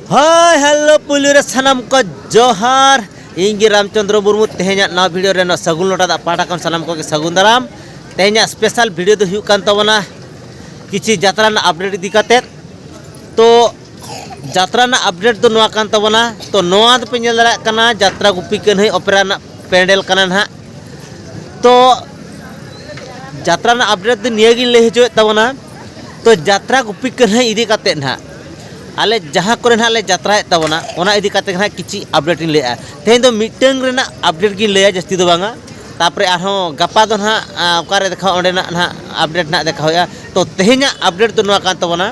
Hi hello police सानाम को जोहार इंगे रामचंद्र मुर्मू तेहे냐 ना वीडियो रे ना सगुन लोटा दा पाटा कन सानाम को के सगुन दाराम तेहे냐 स्पेशल वीडियो दो हुयुक कान तबना किछि यात्रा ना अपडेट इदी काते तो यात्रा ना अपडेट दो नोआ कान तबना तो नोआ द पे नेल दारा कना यात्रा गुपी कन्हई ओपेरा ना पेंडल कना ना तो यात्रा ना अपडेट दो निया गिन ले हिजो तबना तो यात्रा गुपी कन्हई इदी काते ना आले जहाँ को ना यात्रा तबना ओना इदी काते ना किछि अपडेट इन लेया तेहें दो मीटिंग रेना अपडेट गिन लेया जस्ती दो बांगा तापरे आरो गपा दो ना ओकारे देखा ओंडे ना अपडेट ना देखा होया तो तेहें अपडेट दो नोआ कान तबना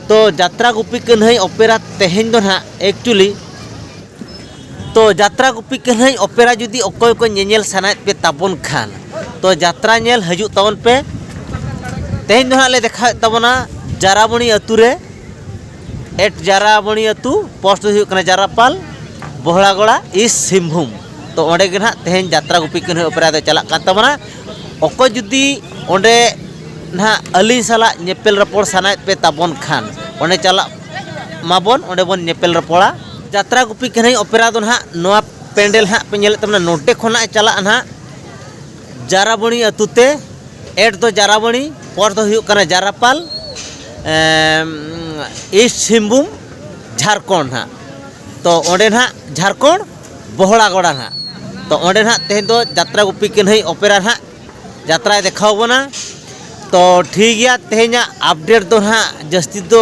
तो यात्रा गुपी कन्हई ओपेरा तेहें दो ना एक्चुअली तो यात्रा गुपी कन्हई ओपेरा जुदी ओकोय को नेनेल सानाय पे ताबन खान तो यात्रा नेल हजू तबन पे तेहें दो ना ले देखा तबना जाराबणी अतुरे एट जाराबणी अतु पोस्ट हुई जारापाल बहड़ागोड़ा इस सिंहभूम तो ओंडे गे ना तेहें यात्रा गुपी कन्हई ओपेरा दो चला कान तबना ओको जुदी ओंडे ना अली साला नेपेल रपोड़ सानाय पे ताबन खान ओंडे चला माबन ओंडे बन नेपेल रपोड़ा यात्रा गुपी कन्हई ओपेरा दो ना नोआ पेंडल हाँ पे नेले तबना नोटे खोना चला ना जाराबणी अतुते एट दो जाराबणी पोस्ट दो हुई कना जारापाल इस सिंहभूम झारखंड हाँ तो ओंडे ना झारखंड बहड़ागोड़ा हाँ तो ओंडे ना तेहें दो यात्रा गुपी कन्हई ओपेरा हाँ यात्रा देखाव बना तो ठीक गया तेहें अपडेट दो ना जस्ती दो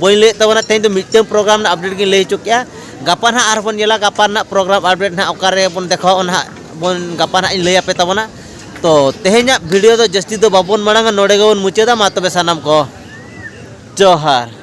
बई ले तबना तेहें दो मिटन प्रोग्राम ना अपडेट गिन ले चुकिया गपा ना आर बन नेला गपा ना प्रोग्राम अपडेट ना ओकारे बन देखाव ना बन गपा ना इन ले पे तबना तो तेहें वीडियो दो जस्ती दो बाबन मांगा नोडे गबन मुचादा मा तबे सानाम को जोहार।